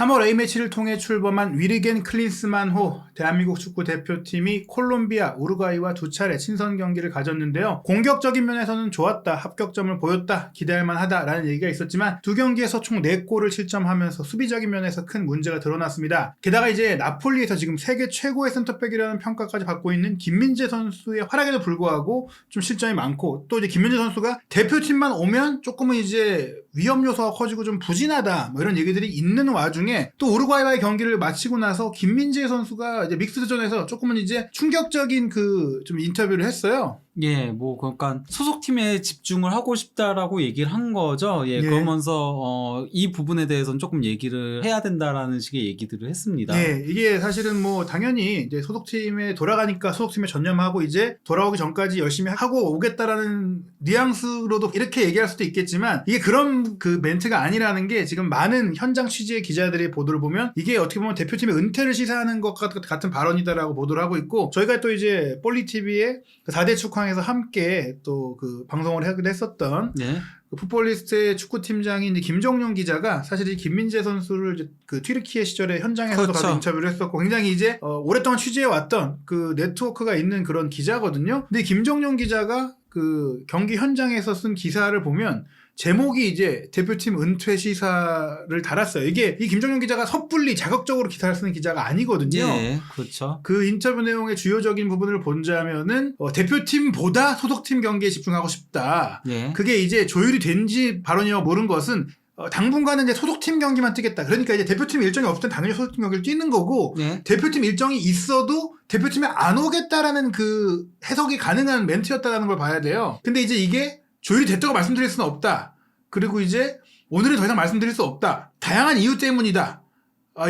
3월 A매치를 통해 출범한 위르겐 클린스만호 대한민국 축구 대표팀이 콜롬비아, 우루과이와 두 차례 친선 경기를 가졌는데요. 공격적인 면에서는 좋았다, 합격점을 보였다, 기대할 만하다라는 얘기가 있었지만 두 경기에서 총 4골을 실점하면서 수비적인 면에서 큰 문제가 드러났습니다. 게다가 이제 나폴리에서 지금 세계 최고의 센터백이라는 평가까지 받고 있는 김민재 선수의 활약에도 불구하고 좀 실점이 많고, 또 이제 김민재 선수가 대표팀만 오면 조금은 이제 위험 요소가 커지고 좀 부진하다 뭐 이런 얘기들이 있는 와중에, 또 우루과이와의 경기를 마치고 나서 김민재 선수가 이제 믹스드존에서 조금은 이제 충격적인 그 좀 인터뷰를 했어요. 예, 뭐 그러니까 소속팀에 집중을 하고 싶다라고 얘기를 한 거죠. 예, 예. 그러면서 이 부분에 대해서는 조금 얘기를 해야 된다라는 식의 얘기들을 했습니다. 네, 이게 사실은 뭐 당연히 이제 소속팀에 돌아가니까 소속팀에 전념하고 이제 돌아오기 전까지 열심히 하고 오겠다라는 뉘앙스로도 이렇게 얘기할 수도 있겠지만, 이게 그런 그 멘트가 아니라는 게 지금 많은 현장 취재 기자들의 보도를 보면 이게 어떻게 보면 대표팀의 은퇴를 시사하는 것 같은 발언이다라고 보도를 하고 있고, 저희가 또 이제 볼리TV의 그 4대 축항에서 함께 또 그 방송을 하기도 했었던 네. 그 풋볼리스트의 축구팀장인 김정용 기자가 사실 이 김민재 선수를 이제 그 튀르키예 시절에 현장에서도 그렇죠. 가서 인터뷰를 했었고, 굉장히 이제 오랫동안 취재해왔던 그 네트워크가 있는 그런 기자거든요. 근데 김정용 기자가 그 경기 현장에서 쓴 기사를 보면 제목이 이제 대표팀 은퇴 시사를 달았어요. 이게 이 김정용 기자가 섣불리 자극적으로 기사를 쓰는 기자가 아니거든요. 예, 그렇죠. 그 인터뷰 내용의 주요적인 부분을 본다면은 대표팀보다 소속팀 경기에 집중하고 싶다. 예. 그게 이제 조율이 된지 발언이라고 모른 것은 당분간은 이제 소속팀 경기만 뛰겠다. 그러니까 이제 대표팀 일정이 없을 땐 당연히 소속팀 경기를 뛰는 거고, 예. 대표팀 일정이 있어도 대표팀에 안 오겠다라는 그 해석이 가능한 멘트였다는 걸 봐야 돼요. 근데 이제 이게 조율이 됐다고 말씀드릴 수는 없다. 그리고 이제 오늘은 더 이상 말씀드릴 수 없다. 다양한 이유 때문이다.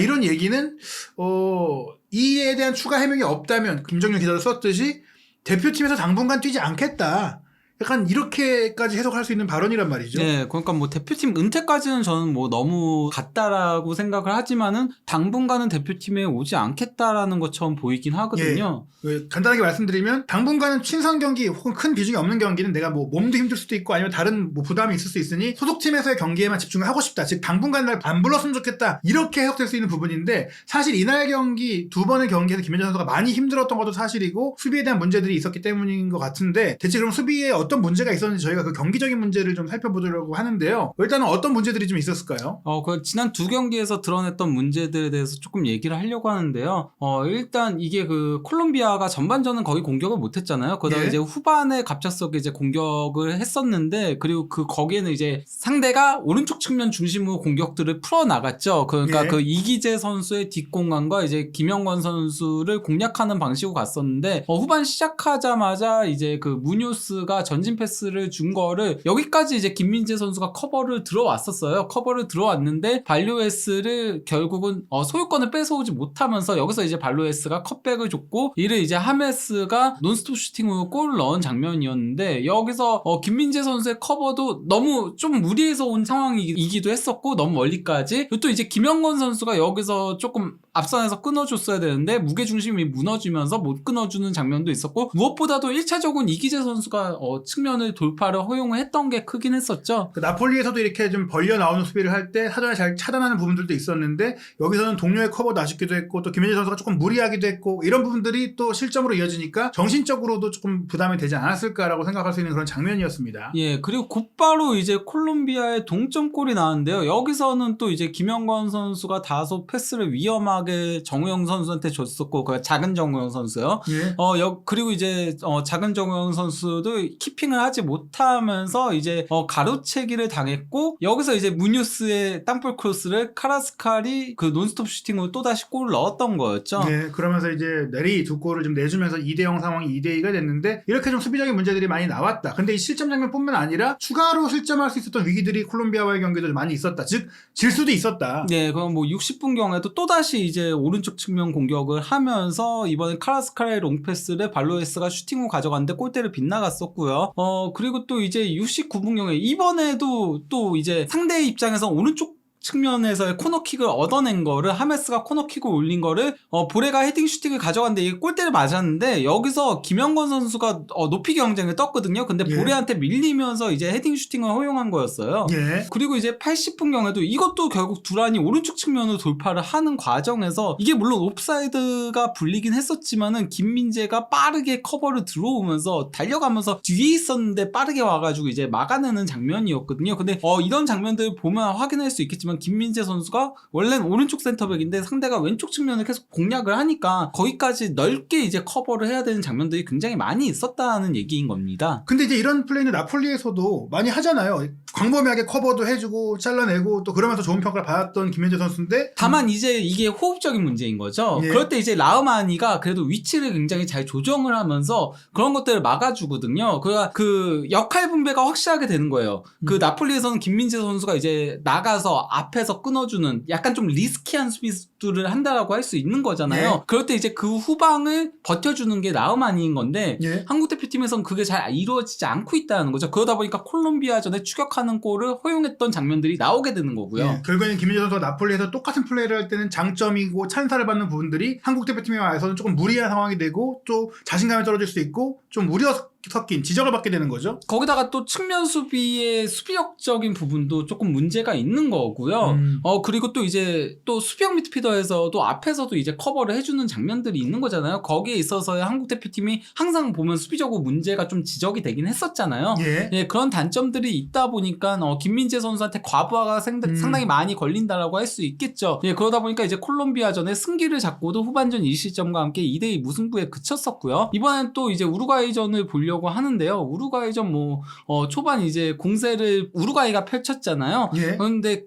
이런 얘기는 이에 대한 추가 해명이 없다면 김정용 기자도 썼듯이 대표팀에서 당분간 뛰지 않겠다. 약간 이렇게까지 해석할 수 있는 발언이란 말이죠. 네, 그러니까 뭐 대표팀 은퇴까지는 저는 뭐 너무 같다라고 생각을 하지만은 당분간은 대표팀에 오지 않겠다라는 것처럼 보이긴 하거든요. 예. 간단하게 말씀드리면 당분간은 친선 경기 혹은 큰 비중이 없는 경기는 내가 뭐 몸도 힘들 수도 있고 아니면 다른 뭐 부담이 있을 수 있으니 소속팀에서의 경기에만 집중을 하고 싶다. 즉 당분간 날 안 불렀으면 좋겠다. 이렇게 해석될 수 있는 부분인데, 사실 이날 경기 두 번의 경기에서 김민재 선수가 많이 힘들었던 것도 사실이고 수비에 대한 문제들이 있었기 때문인 것 같은데, 대체 그럼 수비에 어떤 문제가 있었는지 저희가 그 경기적인 문제를 좀 살펴보려고 하는데요. 일단은 어떤 문제들이 좀 있었을까요? 그 지난 두 경기에서 드러냈던 문제들에 대해서 조금 얘기를 하려고 하는데요. 일단 이게 그 콜롬비아가 전반전은 거의 공격을 못했잖아요. 그러다가 예. 이제 후반에 갑작스럽게 이제 공격을 했었는데, 그리고 그 거기에는 이제 상대가 오른쪽 측면 중심으로 공격들을 풀어 나갔죠. 그러니까 예. 그 이기재 선수의 뒷공간과 이제 김영권 선수를 공략하는 방식으로 갔었는데, 후반 시작하자마자 이제 그 무뇨스가 전진 패스를 준 거를 여기까지 이제 김민재 선수가 커버를 들어왔었어요. 커버를 들어왔는데 발로에스를 결국은 소유권을 뺏어오지 못하면서 여기서 이제 발로에스가 컷백을 줬고, 이를 이제 하메스가 논스톱 슈팅으로 골을 넣은 장면이었는데, 여기서 김민재 선수의 커버도 너무 좀 무리해서 온 상황이기도 했었고, 너무 멀리까지. 그리고 또 이제 김영건 선수가 여기서 조금 앞선에서 끊어줬어야 되는데 무게중심이 무너지면서 못 끊어주는 장면도 있었고, 무엇보다도 1차적으로는 이기재 선수가 측면을 돌파를 허용을 했던 게 크긴 했었죠. 그 나폴리에서도 이렇게 좀 벌려 나오는 수비를 할 때 사전에 잘 차단하는 부분들도 있었는데, 여기서는 동료의 커버도 아쉽기도 했고 또 김민재 선수가 조금 무리하기도 했고, 이런 부분들이 또 실점으로 이어지니까 정신적으로도 조금 부담이 되지 않았을까라고 생각할 수 있는 그런 장면이었습니다. 예, 그리고 곧바로 이제 콜롬비아의 동점골이 나왔는데요. 여기서는 또 이제 김영권 선수가 다소 패스를 위험하게 정우영 선수한테 줬었고, 그 작은 정우영 선수요. 예. 그리고 이제 작은 정우영 선수도 키핑을 하지 못하면서 이제 가로채기를 당했고, 여기서 이제 무뉴스의 땅볼 크로스를 카라스칼이 그 논스톱 슈팅으로 또다시 골을 넣었던 거였죠. 네, 그러면서 이제 내리 두 골을 좀 내주면서 2대0 상황이 2대2가 됐는데, 이렇게 좀 수비적인 문제들이 많이 나왔다. 근데 이 실점 장면뿐만 아니라 추가로 실점할 수 있었던 위기들이 콜롬비아와의 경기도 많이 있었다. 즉 질 수도 있었다. 네, 그럼 뭐 60분 경에도 또다시 이제 오른쪽 측면 공격을 하면서 이번에 카라스칼의 롱패스를 발로에스가 슈팅으로 가져갔는데 골대를 빗나갔었고요. 그리고 또 이제 69분 경에 이번에도 또 이제 상대의 입장에서 오른쪽 측면에서의 코너킥을 얻어낸 거를 하메스가 코너킥을 올린 거를 보레가 헤딩 슈팅을 가져갔는데 이게 골대를 맞았는데 여기서 김영건 선수가 높이 경쟁을 떴거든요. 근데 예. 보레한테 밀리면서 이제 헤딩 슈팅을 허용한 거였어요. 예. 그리고 이제 80분경에도 이것도 결국 두란이 오른쪽 측면으로 돌파를 하는 과정에서 이게 물론 옵사이드가 불리긴 했었지만은 김민재가 빠르게 커버를 들어오면서 달려가면서 뒤에 있었는데 빠르게 와가지고 이제 막아내는 장면이었거든요. 근데 이런 장면들을 보면 확인할 수 있겠지만 김민재 선수가 원래는 오른쪽 센터백인데 상대가 왼쪽 측면을 계속 공략을 하니까 거기까지 넓게 이제 커버를 해야 되는 장면들이 굉장히 많이 있었다는 얘기인 겁니다. 근데 이제 이런 플레이는 나폴리에서도 많이 하잖아요. 광범위하게 커버도 해주고 잘라내고 또 그러면서 좋은 평가를 받았던 김민재 선수인데 다만 이제 이게 호흡적인 문제인 거죠. 예. 그럴 때 이제 라흐마니가 그래도 위치를 굉장히 잘 조정을 하면서 그런 것들을 막아주거든요. 그 역할 분배가 확실하게 되는 거예요. 그 나폴리에서는 김민재 선수가 이제 나가서 앞에서 끊어주는 약간 좀 리스키한 수비들을 한다라고 할 수 있는 거잖아요. 예. 그럴 때 이제 그 후방을 버텨주는 게 라흐마니인 건데 예. 한국 대표팀에서는 그게 잘 이루어지지 않고 있다는 거죠. 그러다 보니까 콜롬비아전에 추격하는 골을 허용했던 장면들이 나오게 되는 거고요. 예. 결국에는 김민재 선수가 나폴리에서 똑같은 플레이를 할 때는 장점이고 찬사를 받는 부분들이 한국 대표팀에 와서는 조금 무리한 상황이 되고 또 자신감이 떨어질 수 있고 좀 우려 섞인 지적을 받게 되는 거죠. 거기다가 또 측면 수비의 수비력적인 부분도 조금 문제가 있는 거고요. 그리고 또 이제 또 수비형 미드필더에서도 앞에서도 이제 커버를 해주는 장면들이 있는 거잖아요. 거기에 있어서의 한국 대표팀이 항상 보면 수비적으로 문제가 좀 지적이 되긴 했었잖아요. 예. 예, 그런 단점들이 있다 보니까 김민재 선수한테 과부하가 상당히 많이 걸린다라고 할 수 있겠죠. 예, 그러다 보니까 이제 콜롬비아전에 승기를 잡고도 후반전 1실점과 함께 2대2 무승부에 그쳤었고요. 이번엔 또 이제 우루과이전을 보려고 하는데요. 우루과이전 초반 이제 공세를 우루과이가 펼쳤잖아요. 예. 그런데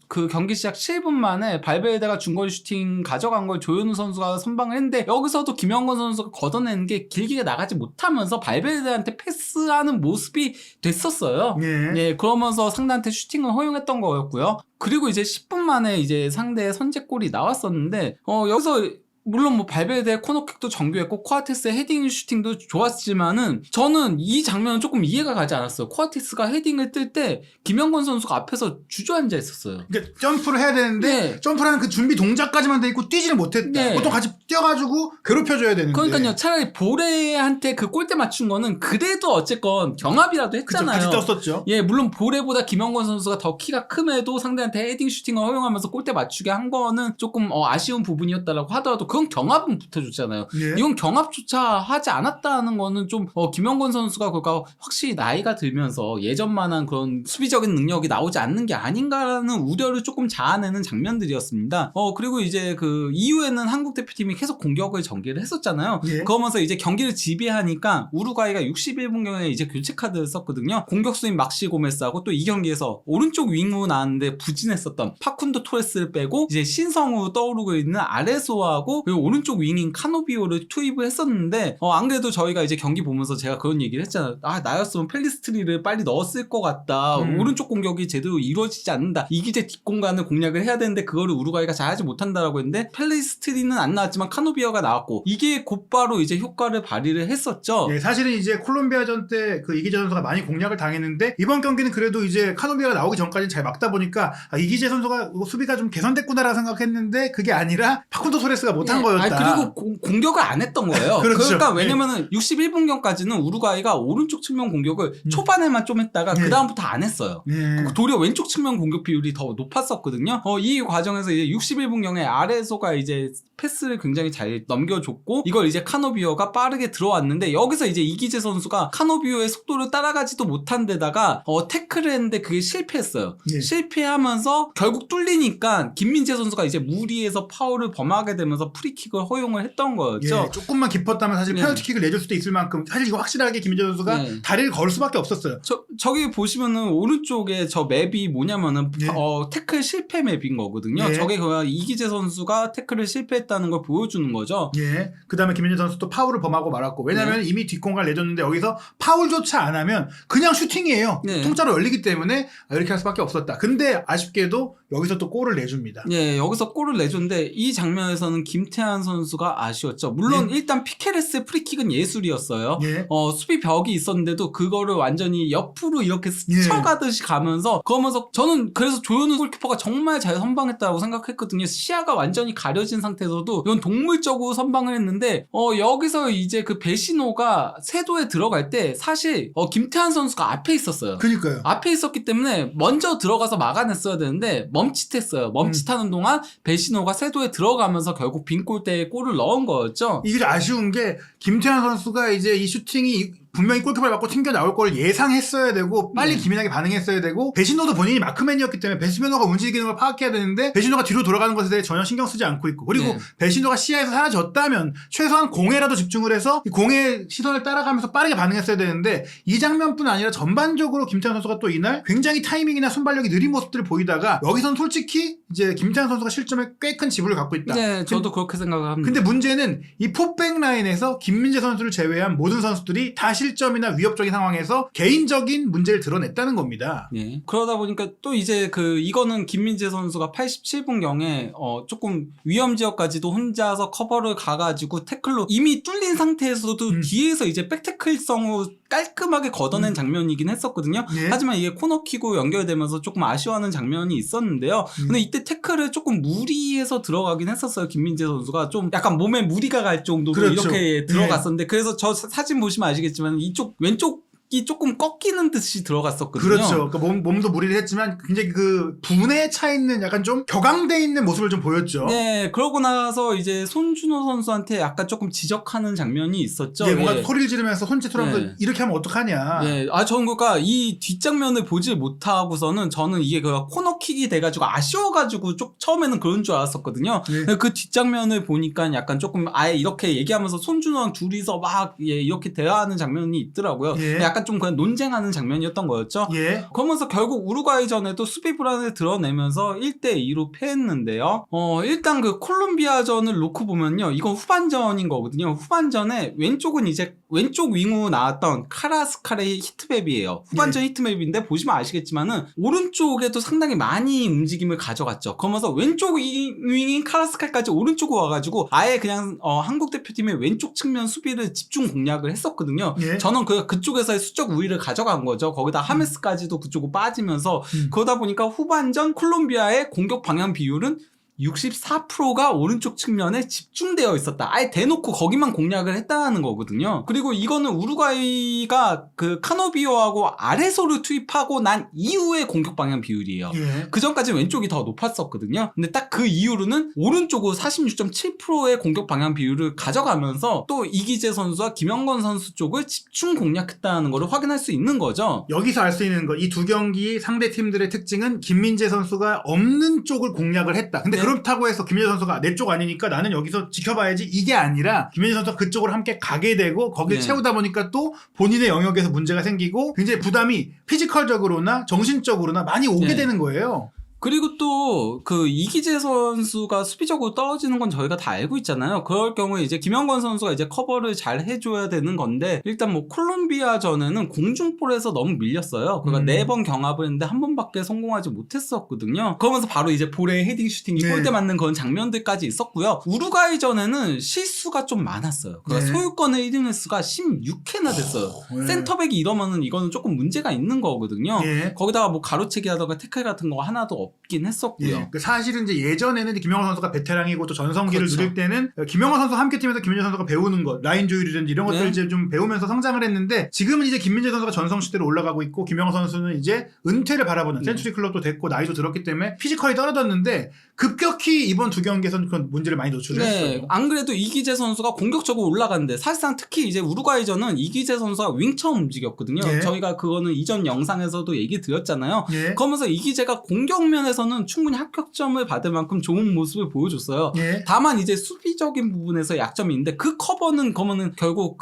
그 경기 시작 7분 만에 발베르데가 중거리 슈팅 가져간 걸 조현우 선수가 선방을 했는데 여기서도 김영건 선수가 걷어내는 게 길게 나가지 못하면서 발베르데한테 패스하는 모습이 됐었어요. 예. 예, 그러면서 상대한테 슈팅을 허용했던 거였고요. 그리고 이제 10분 만에 이제 상대의 선제골이 나왔었는데 여기서 물론 뭐 발베르데 코너킥도 정교했고 코아테스의 헤딩 슈팅도 좋았지만은 저는 이 장면은 조금 이해가 가지 않았어요. 코아테스가 헤딩을 뜰 때 김영건 선수가 앞에서 주저앉아 있었어요. 그러니까 점프를 해야 되는데 네. 점프라는 그 준비 동작까지만 돼 있고 뛰지는 못했다. 네. 보통 같이 뛰어가지고 괴롭혀줘야 되는데. 그러니까요. 차라리 보레한테 그 골대 맞춘 거는 그래도 어쨌건 경합이라도 그쵸, 했잖아요. 같이 떴었죠. 예, 물론 보레보다 김영건 선수가 더 키가 큼에도 상대한테 헤딩 슈팅을 허용하면서 골대 맞추게 한 거는 조금 아쉬운 부분이었다라고 하더라도 그건 경합은 붙어줬잖아요. 예. 이건 경합조차 하지 않았다는 거는 좀 김영건 선수가 그러니까 확실히 나이가 들면서 예전만한 그런 수비적인 능력이 나오지 않는 게 아닌가라는 우려를 조금 자아내는 장면들이었습니다. 그리고 이제 그 이후에는 한국 대표팀이 계속 공격을 전개를 했었잖아요. 예. 그러면서 이제 경기를 지배하니까 우루과이가 61분경에 이제 교체 카드를 썼거든요. 공격수인 막시 고메스하고 또 이 경기에서 오른쪽 윙으로 나왔는데 부진했었던 파쿤도 토레스를 빼고 이제 신성으로 떠오르고 있는 아레소하고 그리고 오른쪽 윙인 카노비오를 투입을 했었는데 안 그래도 저희가 이제 경기 보면서 제가 그런 얘기를 했잖아요. 나였으면 펠리스트리를 빨리 넣었을 것 같다. 오른쪽 공격이 제대로 이루어지지 않는다. 이기재 뒷공간을 공략을 해야 되는데 그거를 우루과이가 잘하지 못한다라고 했는데 펠리스트리는 안 나왔지만 카노비오가 나왔고 이게 곧바로 이제 효과를 발휘를 했었죠. 예, 사실은 이제 콜롬비아전 때 그 이기재 선수가 많이 공략을 당했는데 이번 경기는 그래도 이제 카노비아가 나오기 전까지 잘 막다 보니까 이기재 선수가 수비가 좀 개선됐구나라고 생각했는데 그게 아니라 파쿤도 토레스가 못한 거였다. 그리고 공격을 안 했던 거예요. 그렇죠. 그러니까 왜냐면은 61분경까지는 우루과이가 오른쪽 측면 공격을 초반에만 좀 했다가 예. 그 다음부터 안 했어요. 예. 도리어 왼쪽 측면 공격 비율이 더 높았었거든요. 이 과정에서 이제 61분경에 아레소가 이제 패스를 굉장히 잘 넘겨줬고 이걸 이제 카노비오가 빠르게 들어왔는데 여기서 이제 이기재 선수가 카노비오의 속도를 따라가지도 못한 데다가 태클을 했는데 그게 실패했어요. 예. 실패하면서 결국 뚫리니까 김민재 선수가 이제 무리해서 파울을 범하게 되면서 프리킥을 허용을 했던 거였죠. 예, 조금만 깊었다면 사실 네. 페널티킥을 내줄 수도 있을 만큼 사실 이거 확실하게 김민재 선수가 네. 다리를 걸 수밖에 없었어요. 저기 보시면은 오른쪽에 저 맵이 뭐냐면은 예. 태클 실패 맵인 거거든요. 예. 저게 그냥 이기재 선수가 태클을 실패했다는 걸 보여주는 거죠. 예. 그 다음에 김민재 선수 또 파울을 범하고 말았고 왜냐면 이미 뒷공간을 내줬는데 여기서 파울조차 안 하면 그냥 슈팅이에요. 네. 통짜로 열리기 때문에 이렇게 할 수밖에 없었다. 근데 아쉽게도 여기서 또 골을 내줍니다. 예, 여기서 골을 내줬는데 이 장면에서는 김태환 선수가 아쉬웠죠. 물론 일단 피케레스의 프리킥은 예술이었어요. 예. 수비 벽이 있었는데도 그거를 완전히 옆으로 이렇게 스쳐가듯이 가면서 그러면서 저는 그래서 조현우 골키퍼가 정말 잘 선방했다고 생각했거든요. 시야가 완전히 가려진 상태에서도 이건 동물적으로 선방을 했는데 여기서 이제 그 배신호가 세도에 들어갈 때 사실 김태환 선수가 앞에 있었어요. 그니까요. 앞에 있었기 때문에 먼저 들어가서 막아냈어야 되는데 멈칫했어요. 멈칫하는 동안 배신호가 세도에 들어가면서 결국 빈 골대에 골을 넣은 거였죠. 이게 좀 아쉬운 게 김태환 선수가 이제 이 슈팅이 분명히 골키퍼를 맞고 튕겨 나올 걸 예상했어야 되고 빨리 기민하게 반응했어야 되고 배신호도 본인이 마크맨이었기 때문에 배신호가 움직이는 걸 파악해야 되는데 배신호가 뒤로 돌아가는 것에 대해 전혀 신경 쓰지 않고 있고 그리고 배신호가 시야에서 사라졌다면 최소한 공에라도 집중을 해서 이 공의 시선을 따라가면서 빠르게 반응했어야 되는데 이 장면뿐 아니라 전반적으로 김태환 선수가 또 이날 굉장히 타이밍이나 순발력이 느린 모습들을 보이다가 여기선 솔직히 이제 김태환 선수가 실점에 꽤 큰 지분을 갖고 있다. 네, 저도 그렇게 생각을 합니다. 근데 문제는 이 포백 라인에서 김민재 선수를 제외한 모든 선수들이 다 실점이나 위협적인 상황에서 개인적인 문제를 드러냈다는 겁니다. 네. 그러다 보니까 또 이제 이거는 김민재 선수가 87분경에 조금 위험 지역까지도 혼자서 커버를 가가지고 태클로 이미 뚫린 상태에서도 뒤에서 이제 백태클성으로 깔끔하게 걷어낸 장면이긴 했었거든요. 예. 하지만 이게 코너킥으로 연결되면서 조금 아쉬워하는 장면이 있었는데요. 근데 이때 태클을 조금 무리해서 들어가긴 했었어요. 김민재 선수가 좀 약간 몸에 무리가 갈 정도로 그렇죠. 이렇게 들어갔었는데 그래서 저 사진 보시면 아시겠지만 이쪽 왼쪽이 조금 꺾이는 듯이 들어갔었거든요. 그렇죠. 그러니까 몸도 무리를 했지만 굉장히 그 분에 차 있는 약간 좀 격앙돼 있는 모습을 좀 보였죠. 네, 그러고 나서 이제 손준호 선수한테 약간 조금 지적하는 장면이 있었죠. 예, 뭔가 소리를 지르면서 손짓하면서 네. 이렇게 하면 어떡하냐. 네, 저는 그러니까 이 뒷장면을 보지 못하고서는 저는 이게 그 코너킥이 돼가지고 아쉬워가지고 처음에는 그런 줄 알았었거든요. 예. 그 뒷장면을 보니까 약간 조금 아예 이렇게 얘기하면서 손준호랑 둘이서 막 이렇게 대화하는 장면이 있더라고요. 예. 약간 좀 그냥 논쟁하는 장면이었던 거였죠. 예. 그러면서 결국 우루과이전에도 수비 불안을 드러내면서 1대2로 패했는데요. 일단 그 콜롬비아전을 놓고 보면요. 이건 후반전인 거거든요. 후반전에 왼쪽은 이제 왼쪽 윙으로 나왔던 카라스칼의 히트맵이에요. 후반전 히트맵인데 보시면 아시겠지만은 오른쪽에도 상당히 많이 움직임을 가져갔죠. 그러면서 왼쪽 윙인 카라스칼까지 오른쪽으로 와가지고 아예 그냥 한국 대표팀의 왼쪽 측면 수비를 집중 공략을 했었거든요. 예. 저는 그쪽에서의 수적 우위를 가져간 거죠. 거기다 하메스까지도 그쪽으로 빠지면서 그러다 보니까 후반전 콜롬비아의 공격 방향 비율은 64%가 오른쪽 측면에 집중되어 있었다. 아예 대놓고 거기만 공략을 했다는 거거든요. 그리고 이거는 우루과이가 그 카노비오하고 아레소를 투입하고 난 이후의 공격 방향 비율이에요. 예. 그 전까지 왼쪽이 더 높았었거든요. 근데 딱 그 이후로는 오른쪽으로 46.7%의 공격 방향 비율을 가져가면서 또 이기재 선수와 김영건 선수 쪽을 집중 공략했다는 걸 확인할 수 있는 거죠. 여기서 알 수 있는 거, 이 두 경기 상대 팀들의 특징은 김민재 선수가 없는 쪽을 공략을 했다. 근데 네. 그렇다고 해서 김민재 선수가 내 쪽 아니니까 나는 여기서 지켜봐야지 이게 아니라 김민재 선수가 그쪽으로 함께 가게 되고 거기를 네. 채우다 보니까 또 본인의 영역에서 문제가 생기고 굉장히 부담이 피지컬적으로나 정신적으로나 많이 오게 네. 되는 거예요. 그리고 또 그 이기재 선수가 수비적으로 떨어지는 건 저희가 다 알고 있잖아요. 그럴 경우에 이제 김영건 선수가 이제 커버를 잘 해줘야 되는 건데 일단 뭐 콜롬비아전에는 공중볼에서 너무 밀렸어요. 그러니까 4번 경합을 했는데 한 번밖에 성공하지 못했었거든요. 그러면서 바로 이제 볼에 헤딩 슈팅이 네. 골대 맞는 그런 장면들까지 있었고요. 우루과이전에는 실수가 좀 많았어요. 그러니까 네. 소유권의 헤딩 횟수가 16회나 됐어요. 네. 센터백이 이러면은 이거는 조금 문제가 있는 거거든요. 예. 거기다가 뭐 가로채기하다가 태클 같은 거 하나도 없긴 했었고요. 예. 사실은 이제 예전에는 김영건 선수가 베테랑이고 또 전성기를 그렇죠. 누릴 때는 김영건 선수 함께 팀에서 김민재 선수가 배우는 것, 라인 조율이든지 이런 것들 네. 이제 좀 배우면서 성장을 했는데 지금은 이제 김민재 선수가 전성 시대로 올라가고 있고 김영건 선수는 이제 은퇴를 바라보는 센츄리 클럽도 됐고 나이도 들었기 때문에 피지컬이 떨어졌는데 급격히 이번 두 경기에서는 그런 문제를 많이 노출을 네, 했어요. 안 그래도 이기재 선수가 공격적으로 올라갔는데 사실상 특히 이제 우루과이전은 이기재 선수가 윙처럼 움직였거든요. 예. 저희가 그거는 이전 영상에서도 얘기 드렸잖아요. 예. 그러면서 이기재가 공격면에서는 충분히 합격점을 받을 만큼 좋은 모습을 보여줬어요. 예. 다만 이제 수비적인 부분에서 약점이 있는데 그 커버는 그러면은 결국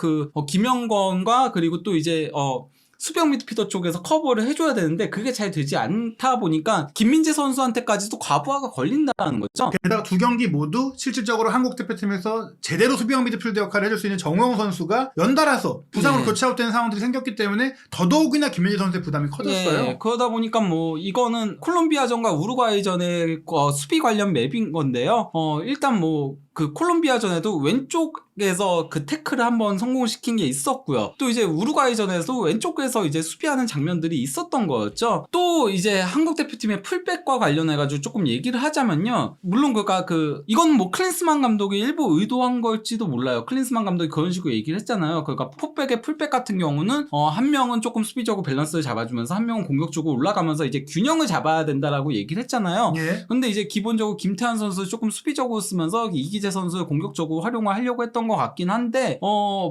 김영건과 그리고 또 이제 수비형 미드필더 쪽에서 커버를 해줘야 되는데 그게 잘 되지 않다 보니까 김민재 선수한테까지도 과부하가 걸린다는 거죠. 게다가 두 경기 모두 실질적으로 한국 대표팀에서 제대로 수비형 미드필더 역할을 해줄 수 있는 정우영 선수가 연달아서 부상으로 네. 교체아웃되는 상황들이 생겼기 때문에 더더욱이나 김민재 선수의 부담이 커졌어요. 네, 그러다 보니까 뭐 이거는 콜롬비아전과 우루과이전의 수비 관련 맵인 건데요. 일단 뭐 그 콜롬비아전에도 왼쪽에서 그 태클을 한번 성공시킨 게 있었고요. 또 이제 우루과이전에도 왼쪽에서 이제 수비하는 장면들이 있었던 거였죠. 또 이제 한국 대표팀의 풀백과 관련해가지고 조금 얘기를 하자면요. 물론 그러니까 이건 뭐 클린스만 감독이 일부 의도한 걸지도 몰라요. 클린스만 감독이 그런 식으로 얘기를 했잖아요. 그러니까 포백의 풀백 같은 경우는 한 명은 조금 수비적으로 밸런스를 잡아주면서 한 명은 공격적으로 올라가면서 이제 균형을 잡아야 된다라고 얘기를 했잖아요. 예. 근데 이제 기본적으로 김태환 선수 조금 수비적으로 쓰면서 이기재 선수를 공격적으로 활용을 하려고 했던 것 같긴 한데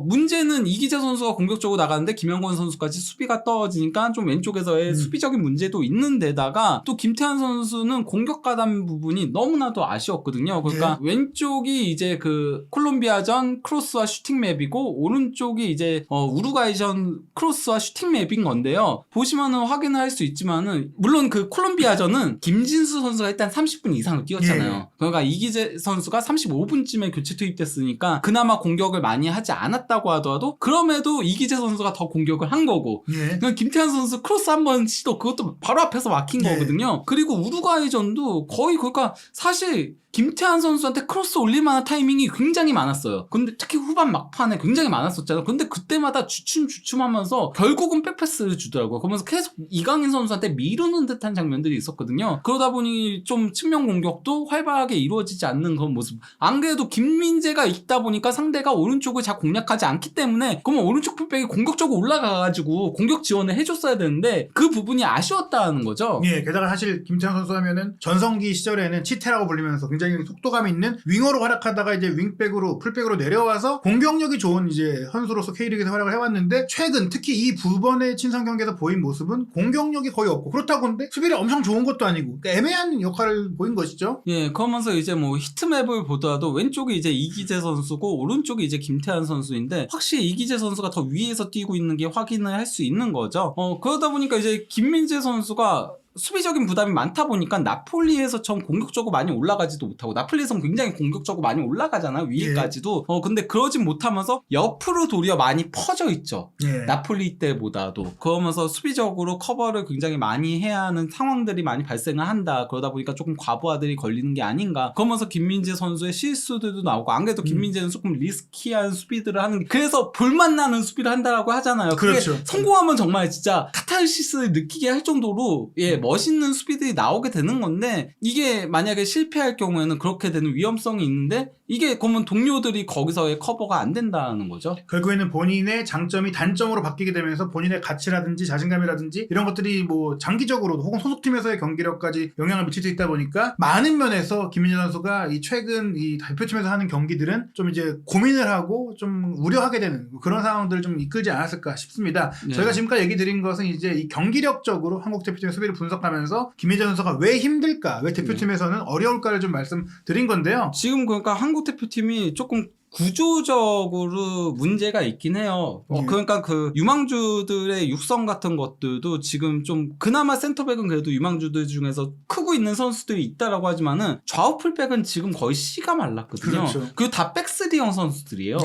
문제는 이기재 선수가 공격적으로 나가는데 김영권 선수까지 수비가 떨어지니까 좀 왼쪽에서의 수비적인 문제도 있는데다가 또 김태환 선수는 공격 가담 부분이 너무나도 아쉬웠거든요. 그러니까 왼쪽이 이제 그 콜롬비아전 크로스와 슈팅 맵이고 오른쪽이 이제 우루과이전 크로스와 슈팅 맵인 건데요. 보시면은 확인을 할 수 있지만은 물론 그 콜롬비아전은 김진수 선수가 일단 30분 이상을 뛰었잖아요. 그러니까 이기재 선수가 35분쯤에 교체 투입됐으니까 그나마 공격을 많이 하지 않았다고 하더라도 그럼에도 이기재 선수가 더 공격을 한 거고 그러니까 김태환 선수 크로스 한번 시도 그것도 바로 앞에서 막힌 거거든요. 그리고 우루과이전도 거의 그러니까 사실 김태환 선수한테 크로스 올릴만한 타이밍이 굉장히 많았어요. 근데 특히 후반 막판에 굉장히 많았었잖아요. 근데 그때마다 주춤주춤하면서 결국은 백패스를 주더라고요. 그러면서 계속 이강인 선수한테 미루는 듯한 장면들이 있었거든요. 그러다 보니 좀 측면 공격도 활발하게 이루어지지 않는 그런 모습. 안 그래도 김민재가 있다 보니까 상대가 오른쪽을 잘 공략하지 않기 때문에 그러면 오른쪽 풀백이 공격적으로 올라가가지고 공격 지원을 해줬어야 되는데 그 부분이 아쉬웠다는 거죠. 예, 게다가 사실 김태환 선수 하면은 전성기 시절에는 치태라고 불리면서 굉장히 속도감이 있는 윙어로 활약하다가 이제 윙백으로 풀백으로 내려와서 공격력이 좋은 이제 선수로서 K리그에서 활약을 해왔는데 최근 특히 이 두 번의 친선 경기에서 보인 모습은 공격력이 거의 없고 그렇다고 근데 수비를 엄청 좋은 것도 아니고 그러니까 애매한 역할을 보인 것이죠. 예, 그러면서 이제 뭐 히트맵을 보더라도 왼쪽이 이제 이기재 선수고 오른쪽이 이제 김태환 선수인데 확실히 이기재 선수가 더 위에서 뛰고 있는 게 확인을 할 수 있는 거죠. 그러다 보니까 이제 김민재 선수가 수비적인 부담이 많다 보니까 나폴리에서 좀 공격적으로 많이 올라가지도 못하고 나폴리에서는 굉장히 공격적으로 많이 올라가잖아요. 위에까지도. 근데 그러진 못하면서 옆으로 도리어 많이 퍼져 있죠. 나폴리 때보다도. 그러면서 수비적으로 커버를 굉장히 많이 해야 하는 상황들이 많이 발생을 한다. 그러다 보니까 조금 과부하들이 걸리는 게 아닌가. 그러면서 김민재 선수의 실수들도 나오고 안 그래도 김민재는 조금 리스키한 수비들을 하는 그래서 볼맛나는 수비를 한다라고 하잖아요. 그렇죠. 성공하면 정말 진짜 카타르시스를 느끼게 할 정도로 멋있는 수비들이 나오게 되는 건데 이게 만약에 실패할 경우에는 그렇게 되는 위험성이 있는데 이게 그러면 동료들이 거기서의 커버가 안 된다는 거죠. 결국에는 본인의 장점이 단점으로 바뀌게 되면서 본인의 가치라든지 자신감이라든지 이런 것들이 뭐 장기적으로도 혹은 소속팀에서의 경기력까지 영향을 미칠 수 있다 보니까 많은 면에서 김민재 선수가 이 최근 이 대표팀에서 하는 경기들은 좀 이제 고민을 하고 좀 우려하게 되는 그런 상황들을 좀 이끌지 않았을까 싶습니다. 저희가 지금까지 얘기 드린 것은 이제 이 경기력적으로 한국 대표팀의 수비를 분석하면서 김민재 선수가 왜 힘들까, 왜 대표팀에서는 어려울까를 좀 말씀드린 건데요. 지금 그러니까 한국 대표팀이 조금 구조적으로 문제가 있긴 해요. 그러니까 그 유망주들의 육성 같은 것들도 지금 좀 그나마 센터백은 그래도 유망주들 중에서 크고 있는 선수들이 있다라고 하지만은 좌우 풀백은 지금 거의 씨가 말랐거든요. 그렇죠. 그리고 다 백스리형 선수들이에요.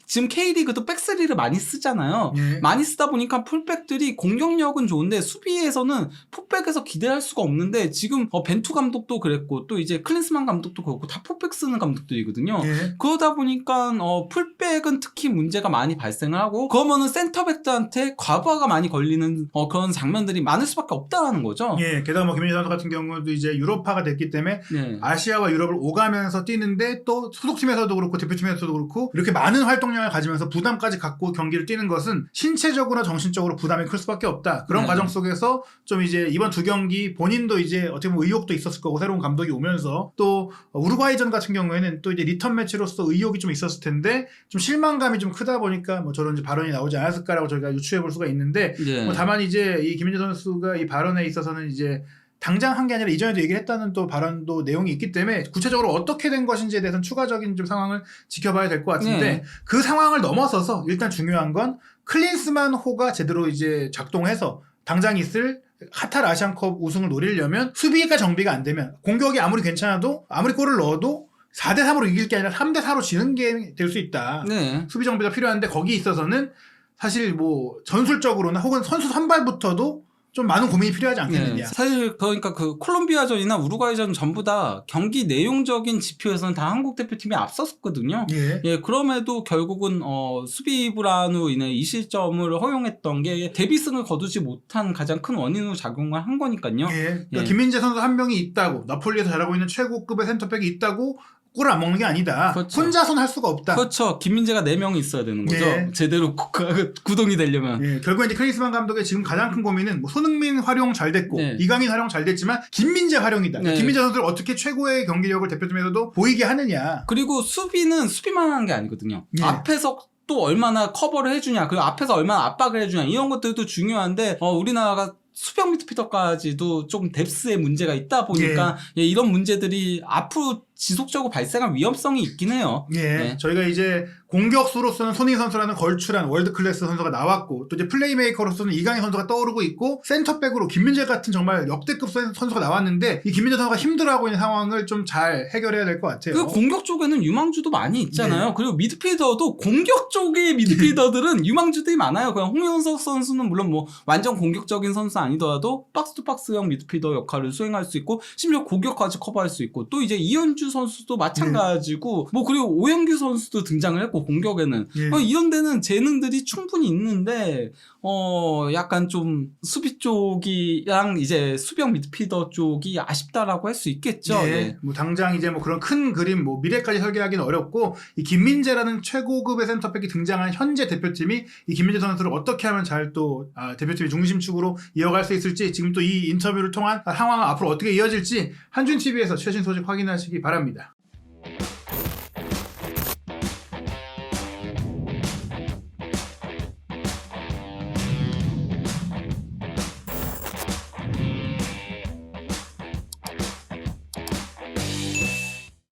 지금 K리그도 백스리를 많이 쓰잖아요. 많이 쓰다 보니까 풀백들이 공격력은 좋은데 수비에서는 풀백에서 기대할 수가 없는데 지금 벤투 감독도 그랬고 또 이제 클린스만 감독도 그렇고 다 풀백 쓰는 감독들이거든요. 그러다 보니까 풀백은 특히 문제가 많이 발생을 하고 그러면은 센터백들한테 과부하가 많이 걸리는 그런 장면들이 많을 수밖에 없다는 거죠. 게다가 뭐 김민재 선수 같은 경우도 이제 유럽파가 됐기 때문에 아시아와 유럽을 오가면서 뛰는데 또 소속팀에서도 그렇고 대표팀에서도 그렇고 이렇게 많은 활동량을 가지면서 부담까지 갖고 경기를 뛰는 것은 신체적으로나 정신적으로 부담이 클 수밖에 없다. 그런 과정 속에서 좀 이제 이번 두 경기 본인도 이제 어떻게 보면 의욕도 있었을 거고 새로운 감독이 오면서 또 우루과이전 같은 경우에는 또 이제 리턴 매치로서 의욕이 좀 있었을 텐데 좀 실망감이 좀 크다 보니까 뭐 저런 이제 발언이 나오지 않았을까라고 저희가 유추해 볼 수가 있는데 뭐 다만 이제 이 김민재 선수가 이 발언에 있어서는 이제 당장 한 게 아니라 이전에도 얘기를 했다는 또 발언도 내용이 있기 때문에 구체적으로 어떻게 된 것인지에 대해서는 추가적인 좀 상황을 지켜봐야 될 것 같은데 그 상황을 넘어서서 일단 중요한 건 클린스만 호가 제대로 이제 작동해서 당장 있을 카타르 아시안컵 우승을 노리려면 수비가 정비가 안 되면 공격이 아무리 괜찮아도 아무리 골을 넣어도 4대3으로 이길 게 아니라 3대4로 지는 게 될 수 있다. 수비 정비가 필요한데 거기에 있어서는 사실 뭐 전술적으로나 혹은 선수 선발부터도 좀 많은 고민이 필요하지 않겠느냐. 사실 그러니까 그 콜롬비아전이나 우루과이전 전부 다 경기 내용적인 지표에서는 다 한국 대표팀이 앞섰었거든요. 예. 그럼에도 결국은 수비 불안으로 인해 이 실점을 허용했던 게 데뷔승을 거두지 못한 가장 큰 원인으로 작용을 한 거니까요. 그러니까 김민재 선수 한 명이 있다고, 나폴리에서 잘하고 있는 최고급의 센터백이 있다고 골을 안 먹는 게 아니다. 그렇죠. 혼자서는 할 수가 없다. 그렇죠. 김민재가 4명이 있어야 되는 거죠. 제대로 구동이 되려면. 결국에 이제 클린스만 감독의 지금 가장 큰 고민은 뭐 손흥민 활용 잘 됐고 이강인 활용 잘 됐지만 김민재 활용이다. 김민재 선수를 어떻게 최고의 경기력을 대표팀에서도 보이게 하느냐. 그리고 수비는 수비만 하는 게 아니거든요. 앞에서 또 얼마나 커버를 해주냐, 그리고 앞에서 얼마나 압박을 해주냐, 이런 것들도 중요한데 우리나라가 수비형 미드필더까지도 좀 뎁스의 문제가 있다 보니까 이런 문제들이 앞으로 지속적으로 발생할 위험성이 있긴 해요. 저희가 이제 공격수로서는 손흥민 선수라는 걸출한 월드클래스 선수가 나왔고, 또 이제 플레이메이커로서는 이강인 선수가 떠오르고 있고, 센터백으로 김민재 같은 정말 역대급 선수가 나왔는데 이 김민재 선수가 힘들어하고 있는 상황을 좀 잘 해결해야 될 것 같아요. 그 공격 쪽에는 유망주도 많이 있잖아요. 그리고 미드필더도 공격 쪽의 미드필더들은 유망주들이 많아요. 그냥 홍현석 선수는 물론 뭐 완전 공격적인 선수 아니더라도 박스 투 박스형 미드필더 역할을 수행할 수 있고, 심지어 공격까지 커버할 수 있고, 또 이제 이현주 선수도 마찬가지고, 뭐 그리고 오영규 선수도 등장을 했고 공격에는 이런 데는 재능들이 충분히 있는데 약간 좀 수비 쪽이랑 이제 수비형 미드필더 쪽이 아쉽다라고 할 수 있겠죠. 뭐 당장 이제 뭐 그런 큰 그림 뭐 미래까지 설계하기는 어렵고, 이 김민재라는 최고급의 센터백이 등장한 현재 대표팀이 이 김민재 선수를 어떻게 하면 잘 또 대표팀의 중심축으로 이어갈 수 있을지, 지금 또 이 인터뷰를 통한 상황은 앞으로 어떻게 이어질지 한준 TV에서 최신 소식 확인하시기 바랍니다.